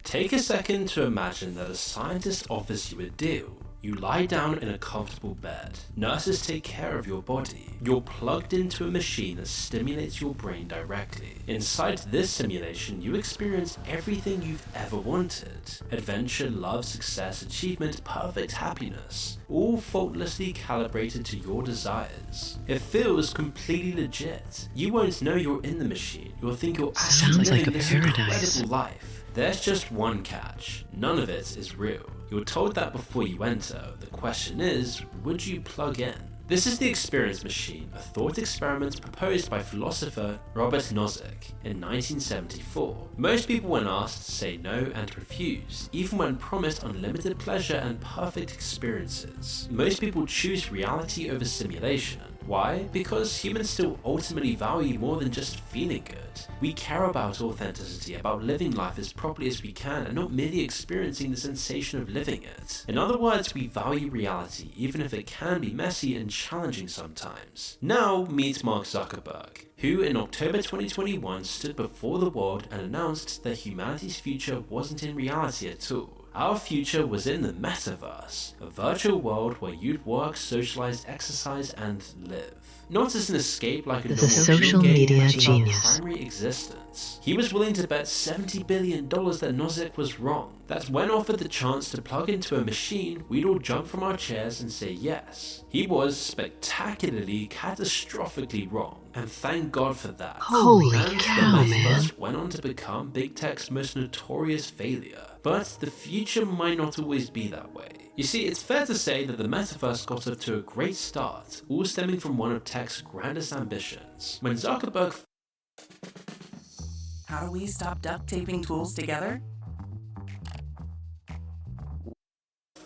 Take a second to imagine that a scientist offers you a deal. You lie down in a comfortable bed. Nurses take care of your body. You're plugged into a machine that stimulates your brain directly. Inside this simulation, you experience everything you've ever wanted. Adventure, love, success, achievement, perfect happiness. All faultlessly calibrated to your desires. It feels completely legit. You won't know you're in the machine. You'll think you're actually living this incredible life. There's just one catch. None of it is real. You're told that before you enter. The question is, would you plug in? This is the Experience Machine, a thought experiment proposed by philosopher Robert Nozick in 1974. Most people when asked say no and refuse, even when promised unlimited pleasure and perfect experiences. Most people choose reality over simulation. Why? Because humans still ultimately value more than just feeling good. We care about authenticity, about living life as properly as we can and not merely experiencing the sensation of living it. In other words, we value reality even if it can be messy and challenging sometimes. Now meet Mark Zuckerberg, who in October 2021 stood before the world and announced that humanity's future wasn't in reality at all. Our future was in the Metaverse, a virtual world where you'd work, socialize, exercise, and live. Not as an escape like a normal social game, media but genius. our primary existence. He was willing to bet $70 billion that Nozick was wrong. That when offered the chance to plug into a machine, we'd all jump from our chairs and say yes. He was spectacularly, catastrophically wrong. And thank God for that. Holy and cow, the Metaverse man. went on to become Big Tech's most notorious failure. But the future might not always be that way. You see, it's fair to say that the Metaverse got off to a great start, all stemming from one of tech's grandest ambitions. When Zuckerberg How do we stop duct taping tools together?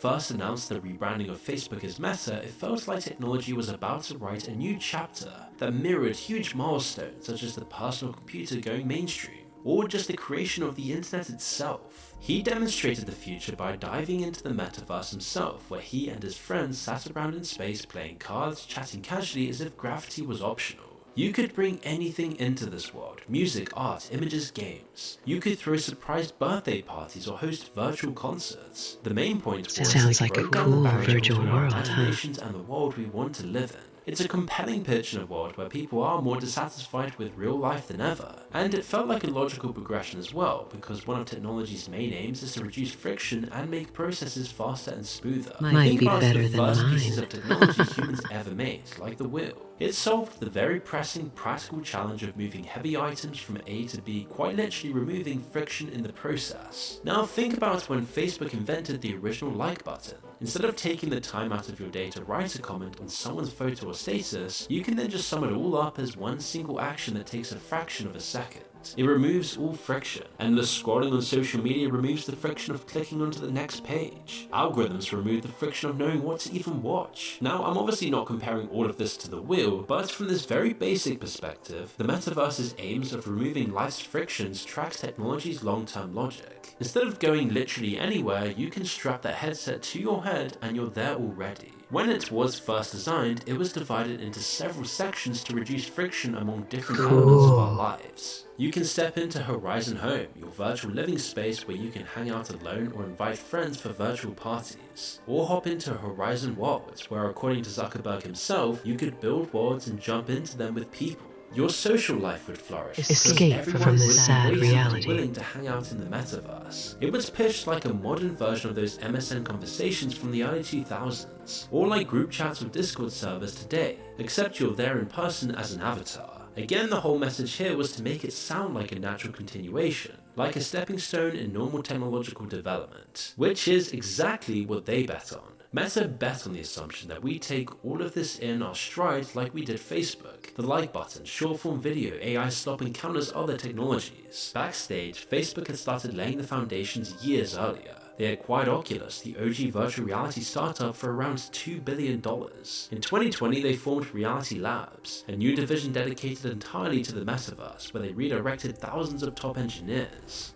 first announced the rebranding of Facebook as Meta, it felt like technology was about to write a new chapter that mirrored huge milestones such as the personal computer going mainstream, or just the creation of the internet itself. He demonstrated the future by diving into the Metaverse himself, where he and his friends sat around in space playing cards, chatting casually as if gravity was optional. You could bring anything into this world: music, art, images, games. You could throw surprise birthday parties or host virtual concerts. The main point was Sounds it like a broke down the cool barrier virtual between our world, huh? imaginations and the world we want to live in. It's a compelling pitch in a world where people are more dissatisfied with real life than ever. And it felt like a logical progression as well, because one of technology's main aims is to reduce friction and make processes faster and smoother. Might Think be about better the than first pieces mine. of technology humans ever made, like the wheel. It solved the very pressing practical challenge of moving heavy items from A to B, quite literally removing friction in the process. Now think about when Facebook invented the original like button. Instead of taking the time out of your day to write a comment on someone's photo or status, you can then just sum it all up as one single action that takes a fraction of a second. It removes all friction. Endless scrolling on social media removes the friction of clicking onto the next page. Algorithms remove the friction of knowing what to even watch. Now, I'm obviously not comparing all of this to the wheel, but from this very basic perspective, the Metaverse's aims of removing life's frictions tracks technology's long-term logic. Instead of going literally anywhere, you can strap that headset to your head and you're there already. When it was first designed, it was divided into several sections to reduce friction among different elements of our lives. You can step into Horizon Home, your virtual living space where you can hang out alone or invite friends for virtual parties. Or hop into Horizon Worlds, where according to Zuckerberg himself, you could build worlds and jump into them with people. Your social life would flourish. Escape because from the everyone sad would be waiting and reality. willing to hang out in the Metaverse. It was pitched like a modern version of those MSN conversations from the early 2000s, or like group chats or Discord servers today, except you're there in person as an avatar. Again, the whole message here was to make it sound like a natural continuation, like a stepping stone in normal technological development, which is exactly what they bet on. Meta bet on the assumption that we take all of this in our stride like we did Facebook, the like button, short-form video, AI stop, and countless other technologies. Backstage, Facebook had started laying the foundations years earlier. They acquired Oculus, the OG virtual reality startup, for around $2 billion. In 2020, they formed Reality Labs, a new division dedicated entirely to the Metaverse, where they redirected thousands of top engineers.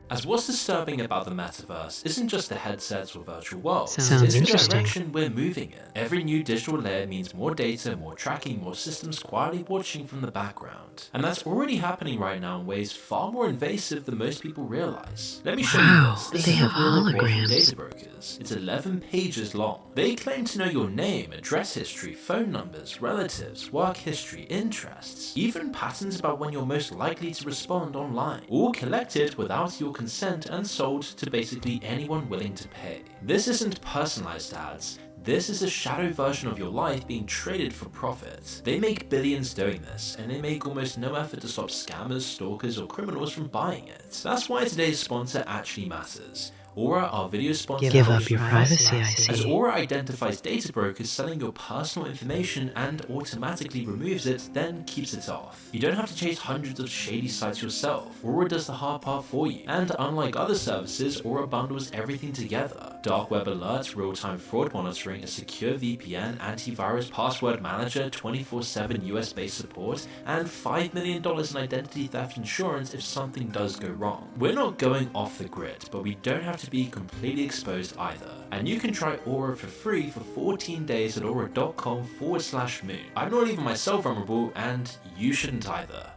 As what's disturbing about the metaverse isn't just the headsets or virtual worlds, Sounds it's the interesting. direction we're moving in. Every new digital layer means more data, more tracking, more systems quietly watching from the background. And that's already happening right now in ways far more invasive than most people realize. Let me show you this. This They is have a real report from holograms. data brokers. It's 11 pages long. They claim to know your name, address history, phone numbers, relatives, work history, interests, even patterns about when you're most likely to respond online, all collected without your consent and sold to basically anyone willing to pay. This isn't personalized ads. This is a shadow version of your life being traded for profit. They make billions doing this, and they make almost no effort to stop scammers, stalkers, or criminals from buying it. That's why today's sponsor actually matters. Aura, our video sponsor, Give up your privacy, I as see. Aura identifies data brokers selling your personal information and automatically removes it, then keeps it off. You don't have to chase hundreds of shady sites yourself. Aura does the hard part for you. And unlike other services, Aura bundles everything together. Dark web alerts, real-time fraud monitoring, a secure VPN, antivirus, password manager, 24/7 US-based support, and $5 million in identity theft insurance if something does go wrong. We're not going off the grid, but we don't have to be completely exposed either. And you can try Aura for free for 14 days at aura.com/moon. I'm not even myself vulnerable, and you shouldn't either.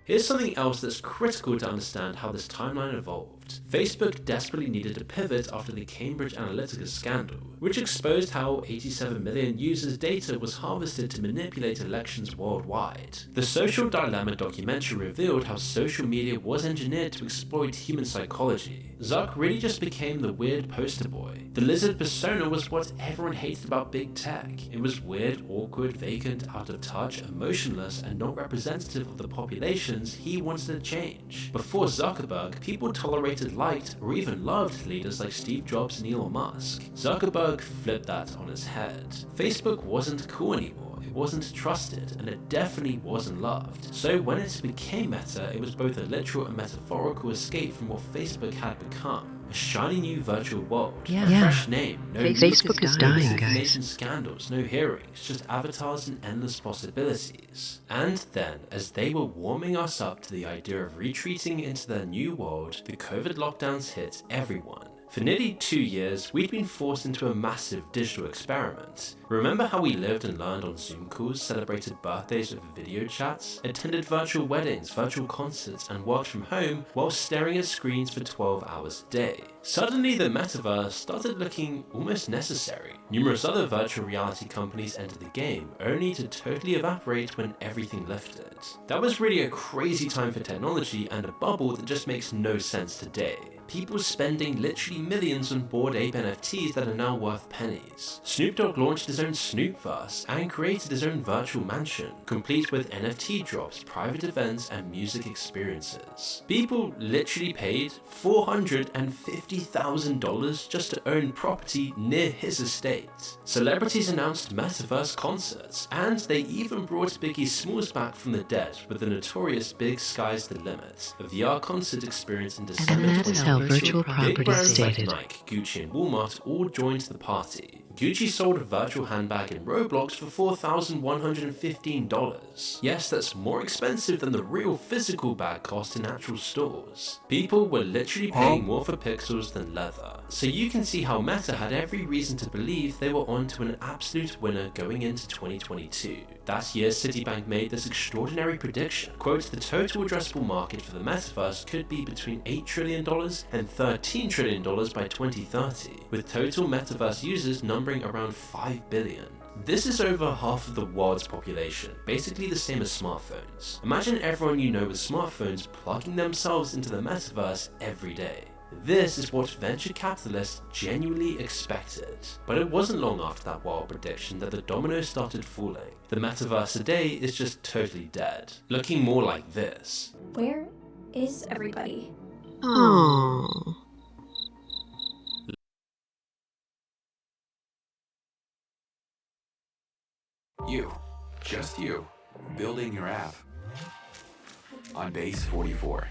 Here's something else that's critical to understand how this timeline evolved. Facebook desperately needed to pivot after the Cambridge Analytica scandal, which exposed how 87 million users' data was harvested to manipulate elections worldwide. The Social Dilemma documentary revealed how social media was engineered to exploit human psychology. Zuck really just became the weird poster boy. The lizard persona was what everyone hated about big tech. It was weird, awkward, vacant, out of touch, emotionless, and not representative of the populations he wanted to change. Before Zuckerberg, people tolerated, liked, or even loved leaders like Steve Jobs and Elon Musk. Zuckerberg flipped that on its head. Facebook wasn't cool anymore. It wasn't trusted, and it definitely wasn't loved. So when it became Meta, it was both a literal and metaphorical escape from what Facebook had become. A shiny new virtual world, a fresh name, no Facebook is dying, misinformation guys. scandals, no hearings, just avatars and endless possibilities. And then, as they were warming us up to the idea of retreating into their new world, the COVID lockdowns hit everyone. For nearly 2 years, we'd been forced into a massive digital experiment. Remember how we lived and learned on Zoom calls, celebrated birthdays with video chats, attended virtual weddings, virtual concerts, and worked from home while staring at screens for 12 hours a day? Suddenly, the metaverse started looking almost necessary. Numerous other virtual reality companies entered the game, only to totally evaporate when everything lifted. That was really a crazy time for technology and a bubble that just makes no sense today. People spending literally millions on Bored Ape NFTs that are now worth pennies. Snoop Dogg launched his own Snoopverse and created his own virtual mansion, complete with NFT drops, private events, and music experiences. People literally paid $450,000 just to own property near his estate. Celebrities announced Metaverse concerts, and they even brought Biggie Smalls back from the dead with the notorious Big Sky's the Limit, a VR concert experience in December that is how 2022. virtual Big property brands like stated. Nike, Gucci, and Walmart all joined the party. Gucci sold a virtual handbag in Roblox for $4,115. Yes, that's more expensive than the real physical bag cost in actual stores. People were literally paying more for pixels than leather. So you can see how Meta had every reason to believe they were on to an absolute winner going into 2022. That year, Citibank made this extraordinary prediction. Quote, the total addressable market for the metaverse could be between $8 trillion and $13 trillion by 2030, with total metaverse users numbering around 5 billion. This is over half of the world's population, basically the same as smartphones. Imagine everyone you know with smartphones plugging themselves into the metaverse every day. This is what venture capitalists genuinely expected. But it wasn't long after that wild prediction that the dominoes started falling. The metaverse today is just totally dead, looking more like this. Where is everybody? Aww. You, just you, building your app on base 44.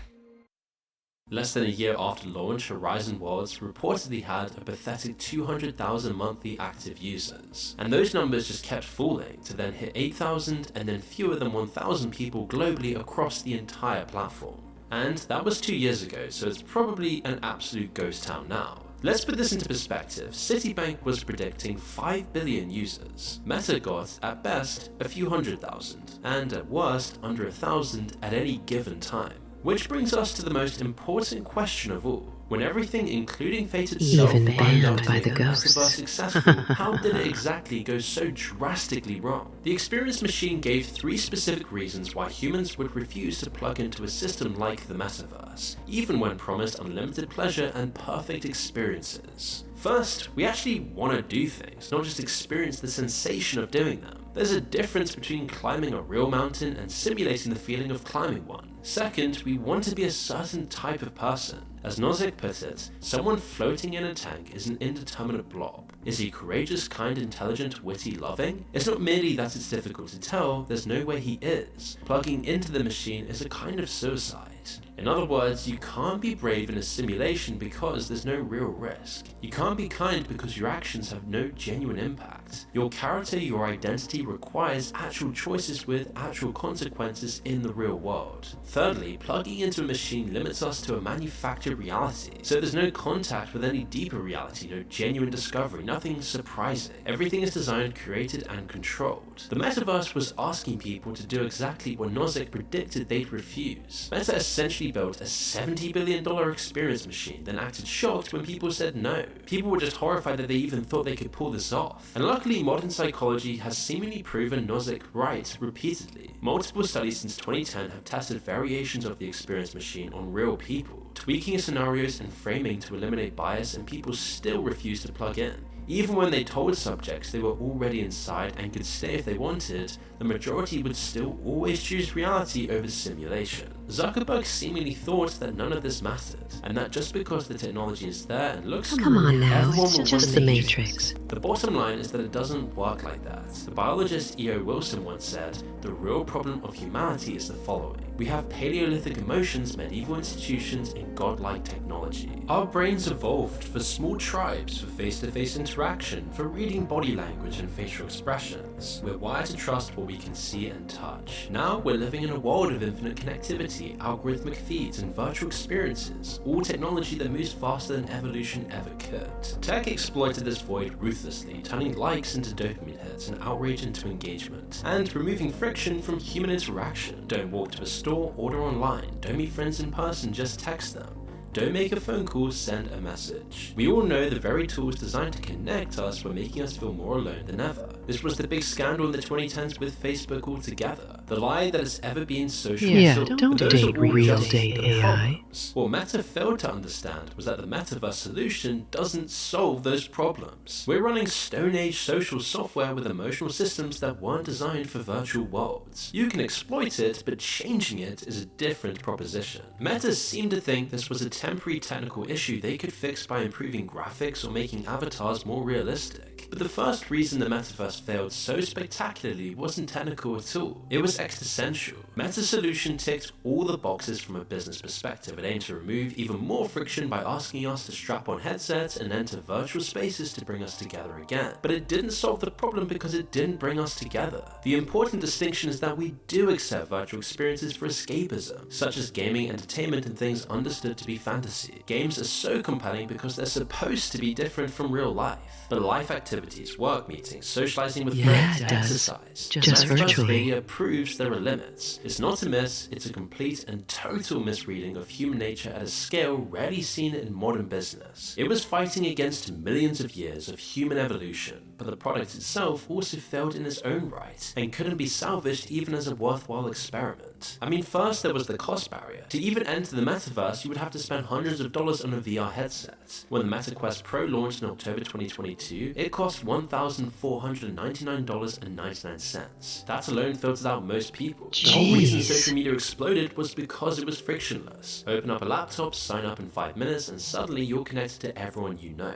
Less than a year after launch, Horizon Worlds reportedly had a pathetic 200,000 monthly active users. And those numbers just kept falling to then hit 8,000 and then fewer than 1,000 people globally across the entire platform. And that was 2 years ago, so it's probably an absolute ghost town now. Let's put this into perspective. Citibank was predicting 5 billion users. Meta got, at best, a few 100,000, and at worst, under 1,000 at any given time. Which brings us to the most important question of all. When everything, including fate itself, Even lined up banned to by make the the Metaverse ghosts. successful, how did it exactly go so drastically wrong? The experience machine gave 3 specific reasons why humans would refuse to plug into a system like the Metaverse, even when promised unlimited pleasure and perfect experiences. First, we actually want to do things, not just experience the sensation of doing them. There's a difference between climbing a real mountain and simulating the feeling of climbing one. Second, we want to be a certain type of person. As Nozick put it, someone floating in a tank is an indeterminate blob. Is he courageous, kind, intelligent, witty, loving? It's not merely that it's difficult to tell, there's no way he is. Plugging into the machine is a kind of suicide. In other words, you can't be brave in a simulation because there's no real risk. You can't be kind because your actions have no genuine impact. Your character, your identity requires actual choices with actual consequences in the real world. Thirdly, plugging into a machine limits us to a manufactured reality. So there's no contact with any deeper reality, no genuine discovery, nothing surprising. Everything is designed, created, and controlled. The Metaverse was asking people to do exactly what Nozick predicted they'd refuse. Meta essentially built a $70 billion experience machine, then acted shocked when people said no. People were just horrified that they even thought they could pull this off. And luckily, modern psychology has seemingly proven Nozick right repeatedly. Multiple studies since 2010 have tested variations of the experience machine on real people, tweaking scenarios and framing to eliminate bias, and people still refuse to plug in. Even when they told subjects they were already inside and could stay if they wanted, the majority would still always choose reality over simulation. Zuckerberg seemingly thought that none of this mattered, and that just because the technology is there and looks Come on now, everyone it's will just want the to use Matrix. it. The bottom line is that it doesn't work like that. The biologist E.O. Wilson once said, "The real problem of humanity is the following. We have Paleolithic emotions, medieval institutions, and godlike technology. Our brains evolved for small tribes, for face-to-face interaction, for reading body language and facial expressions. We're wired to trust what we can see and touch. Now we're living in a world of infinite connectivity, algorithmic feeds, and virtual experiences, all technology that moves faster than evolution ever could. Tech exploited this void ruthlessly, turning likes into dopamine hits and outrage into engagement, and removing friction from human interaction. Don't walk to a store, order online. Don't meet friends in person, just text them. Don't make a phone call, send a message. We all know the very tools designed to connect us were making us feel more alone than ever. This was the big scandal in the 2010s with Facebook altogether. The lie that it's ever been social. Yeah, don't date real date AI. What Meta failed to understand was that the Metaverse solution doesn't solve those problems. We're running Stone Age social software with emotional systems that weren't designed for virtual worlds. You can exploit it, but changing it is a different proposition. Meta seemed to think this was a temporary technical issue they could fix by improving graphics or making avatars more realistic. But the first reason the Metaverse failed so spectacularly wasn't technical at all. It was existential. Meta's solution ticked all the boxes from a business perspective. It aimed to remove even more friction by asking us to strap on headsets and enter virtual spaces to bring us together again. But it didn't solve the problem because it didn't bring us together. The important distinction is that we do accept virtual experiences for escapism, such as gaming, entertainment, and things understood to be fantasy. Games are so compelling because they're supposed to be different from real life. But life activities, work meetings, socializing with friends, exercise, Just virtually. failure proves there are limits. It's not a miss, it's a complete and total misreading of human nature at a scale rarely seen in modern business. It was fighting against millions of years of human evolution, but the product itself also failed in its own right, and couldn't be salvaged even as a worthwhile experiment. I mean, first there was the cost barrier. To even enter the Metaverse, you would have to spend hundreds of dollars on a VR headset. When the Meta Quest Pro launched in October 2022, it cost $1,499.99. That alone filters out most people. The whole reason social media exploded was because it was frictionless. Open up a laptop, sign up in 5 minutes, and suddenly you're connected to everyone you know.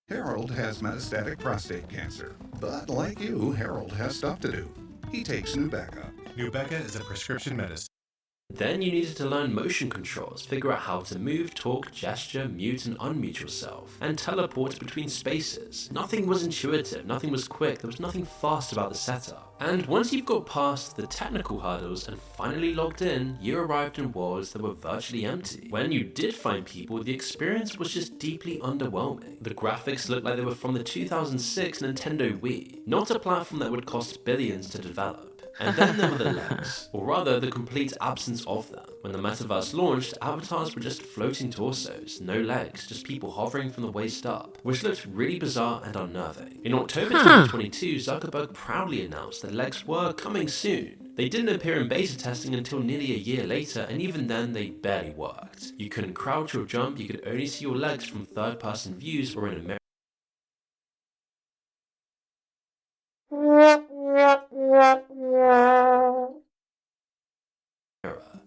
Harold has metastatic prostate cancer, but like you, Harold has stuff to do. He takes Nubeca. Nubeca is a prescription medicine. Then you needed to learn motion controls, figure out how to move, talk, gesture, mute and unmute yourself, and teleport between spaces. Nothing was intuitive, nothing was quick, there was nothing fast about the setup. And once you've got past the technical hurdles and finally logged in, you arrived in worlds that were virtually empty. When you did find people, the experience was just deeply underwhelming. The graphics looked like they were from the 2006 Nintendo Wii, not a platform that would cost billions to develop. And then there were the legs, or rather the complete absence of them. When the Metaverse launched, avatars were just floating torsos, no legs, just people hovering from the waist up, which looked really bizarre and unnerving. In October 2022, Zuckerberg proudly announced that legs were coming soon. They didn't appear in beta testing until nearly a year later, and even then they barely worked. You couldn't crouch or jump, you could only see your legs from third-person views or in a mirror.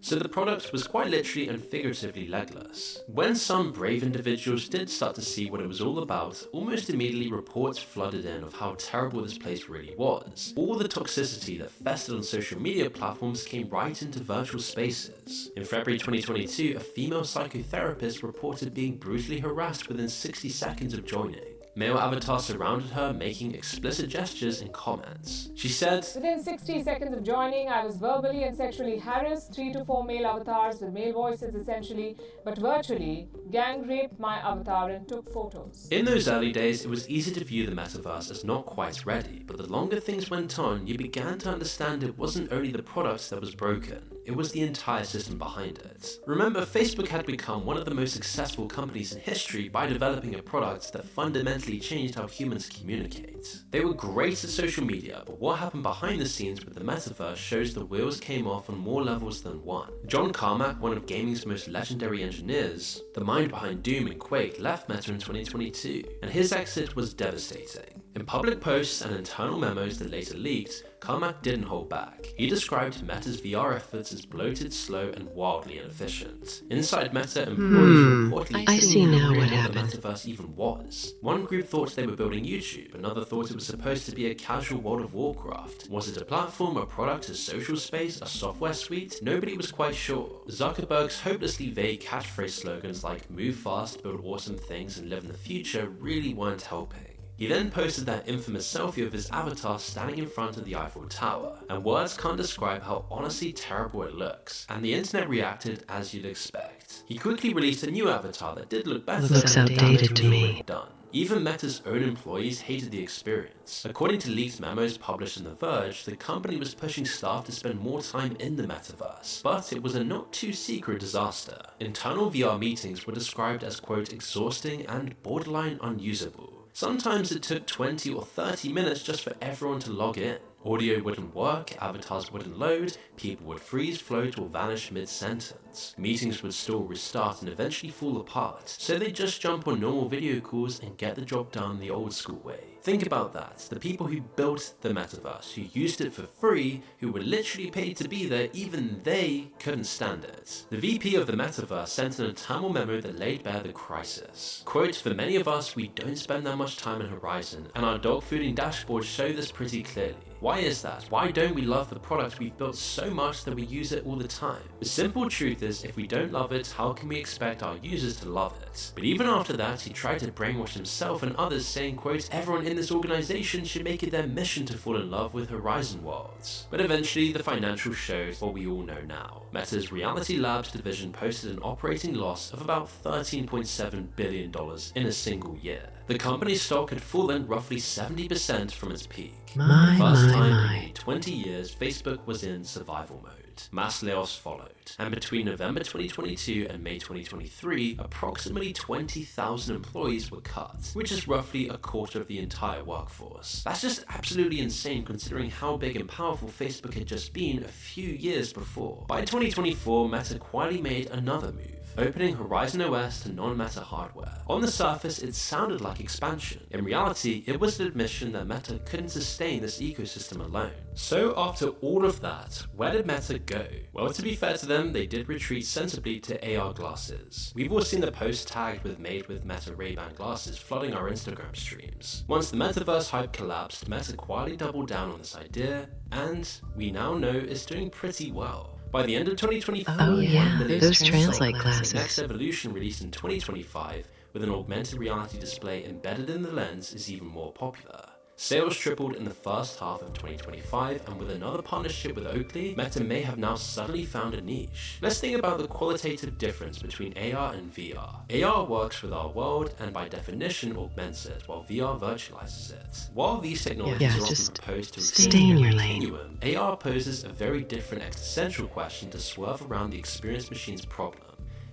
So the product was quite literally and figuratively legless. When some brave individuals did start to see what it was all about, almost immediately reports flooded in of how terrible this place really was. All the toxicity that festered on social media platforms came right into virtual spaces. In February 2022, a female psychotherapist reported being brutally harassed within 60 seconds of joining. Male avatars surrounded her, making explicit gestures and comments. She said, "Within 60 seconds of joining, I was verbally and sexually harassed. 3 to 4 male avatars with male voices essentially, but virtually, gang raped my avatar and took photos." In those early days, it was easy to view the metaverse as not quite ready, but the longer things went on, you began to understand it wasn't only the product that was broken, it was the entire system behind it. Remember, Facebook had become one of the most successful companies in history by developing a product that fundamentally changed how humans communicate. They were great at social media, but what happened behind the scenes with the metaverse shows the wheels came off on more levels than one. John Carmack, one of gaming's most legendary engineers, the mind behind Doom and Quake, left Meta in 2022, and his exit was devastating. In public posts and internal memos that later leaked, Carmack didn't hold back. He described Meta's VR efforts as bloated, slow, and wildly inefficient. Inside Meta, employees reportedly I see now what the happened. metaverse even was. One group thought they were building YouTube, another thought it was supposed to be a casual World of Warcraft. Was it a platform, a product, a social space, a software suite? Nobody was quite sure. Zuckerberg's hopelessly vague catchphrase slogans like "move fast, build awesome things, and live in the future" really weren't helping. He then posted that infamous selfie of his avatar standing in front of the Eiffel Tower, and words can't describe how honestly terrible it looks, and the internet reacted as you'd expect. He quickly released a new avatar that did look better Looks than the outdated damage to he'd me. already done. Even Meta's own employees hated the experience. According to leaked memos published in The Verge, the company was pushing staff to spend more time in the metaverse, but it was a not too secret disaster. Internal VR meetings were described as, quote, exhausting and borderline unusable. Sometimes it took 20 or 30 minutes just for everyone to log in. Audio wouldn't work, avatars wouldn't load, people would freeze, float, or vanish mid-sentence. Meetings would still restart and eventually fall apart, so they'd just jump on normal video calls and get the job done the old school way. Think about that, the people who built the metaverse, who used it for free, who were literally paid to be there, even they couldn't stand it. The VP of the metaverse sent an internal memo that laid bare the crisis. Quote, "For many of us, we don't spend that much time on Horizon, and our dogfooding dashboards show this pretty clearly. Why is that? Why don't we love the product we've built so much that we use it all the time? The simple truth is, if we don't love it, how can we expect our users to love it?" But even after that, he tried to brainwash himself and others, saying, quote, "Everyone in this organization should make it their mission to fall in love with Horizon worlds." But eventually, the financials showed what we all know now. Meta's Reality Labs division posted an operating loss of about $13.7 billion in a single year. The company's stock had fallen roughly 70% from its peak. My, The first time my. in nearly 20 years, Facebook was in survival mode. Mass layoffs followed, and between November 2022 and May 2023, approximately 20,000 employees were cut, which is roughly a quarter of the entire workforce. That's just absolutely insane considering how big and powerful Facebook had just been a few years before. By 2024, Meta quietly made another move, opening Horizon OS to non-Meta hardware. On the surface, it sounded like expansion. In reality, it was an admission that Meta couldn't sustain this ecosystem alone. So after all of that, where did Meta go? Well, to be fair to them, they did retreat sensibly to AR glasses. We've all seen the posts tagged with made with Meta Ray-Ban glasses flooding our Instagram streams. Once the metaverse hype collapsed, Meta quietly doubled down on this idea, and we now know it's doing pretty well. By the end of 2024, Oh yeah, 1 million those screens sold. translate The glasses. next evolution, released in 2025, with an augmented reality display embedded in the lens, is even more popular. Sales tripled in the first half of 2025, and with another partnership with Oakley, Meta may have now suddenly found a niche. Let's think about the qualitative difference between AR and VR. AR works with our world and by definition augments it, while VR virtualizes it. While these technologies Yeah, are often just proposed to stay in your a lane. continuum, AR poses a very different existential question to swerve around the experience machine's problem.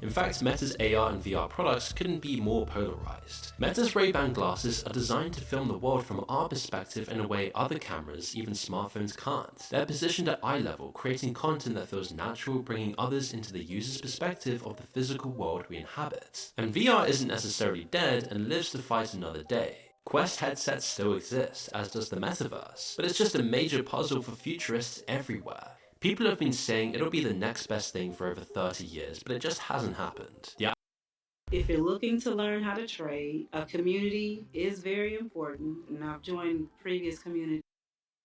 In fact, Meta's AR and VR products couldn't be more polarized. Meta's Ray-Ban glasses are designed to film the world from our perspective in a way other cameras, even smartphones, can't. They're positioned at eye level, creating content that feels natural, bringing others into the user's perspective of the physical world we inhabit. And VR isn't necessarily dead and lives to fight another day. Quest headsets still exist, as does the Metaverse, but it's just a major puzzle for futurists everywhere. People have been saying it'll be the next best thing for over 30 years, but it just hasn't happened. If you're looking to learn how to trade, a community is very important, and I've joined previous communities.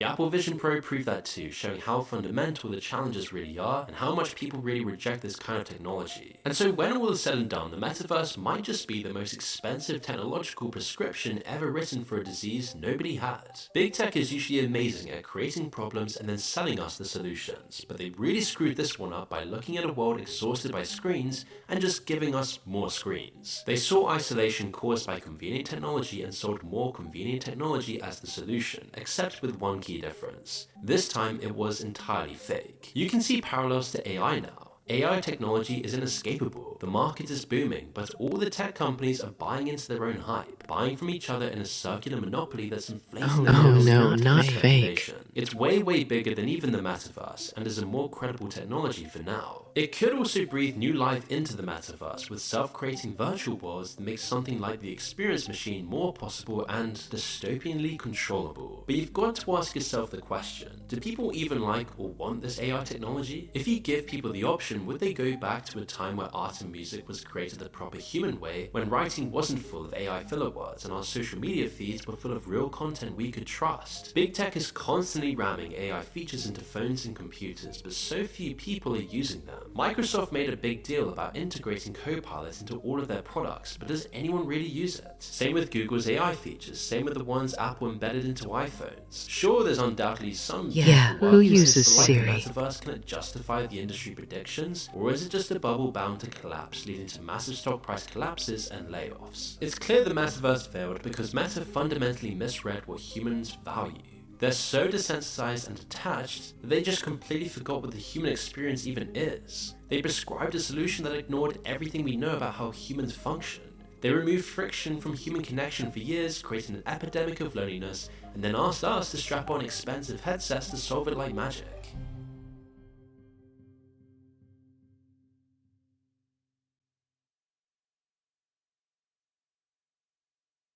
The Apple Vision Pro proved that too, showing how fundamental the challenges really are and how much people really reject this kind of technology. And so when all is said and done, the Metaverse might just be the most expensive technological prescription ever written for a disease nobody had. Big tech is usually amazing at creating problems and then selling us the solutions, but they really screwed this one up by looking at a world exhausted by screens and just giving us more screens. They saw isolation caused by convenient technology and sold more convenient technology as the solution, except with one key difference. This time it was entirely fake. You can see parallels to AI now. AI technology is inescapable. The market is booming, but all the tech companies are buying into their own hype, buying from each other in a circular monopoly that's inflating Oh, the no, cost no, of not speculation. fake. It's way bigger than even the Metaverse, and is a more credible technology for now. It could also breathe new life into the Metaverse with self-creating virtual worlds that make something like the experience machine more possible and dystopianly controllable. But you've got to ask yourself the question, do people even like or want this AI technology? If you give people the option, would they go back to a time where art and music was created the proper human way, when writing wasn't full of AI filler words and our social media feeds were full of real content we could trust? Big tech is constantly ramming AI features into phones and computers, but so few people are using them. Microsoft made a big deal about integrating Copilot into all of their products, but does anyone really use it? Same with Google's AI features, same with the ones Apple embedded into iPhones. Sure, there's undoubtedly some Yeah, people who working with uses this, but Siri? like the Metaverse, can it justify the industry predictions, or is it just a bubble bound to collapse, leading to massive stock price collapses and layoffs? It's clear the Metaverse failed because Meta fundamentally misread what humans value. They're so desensitized and detached that they just completely forgot what the human experience even is. They prescribed a solution that ignored everything we know about how humans function. They removed friction from human connection for years, creating an epidemic of loneliness, and then asked us to strap on expensive headsets to solve it like magic.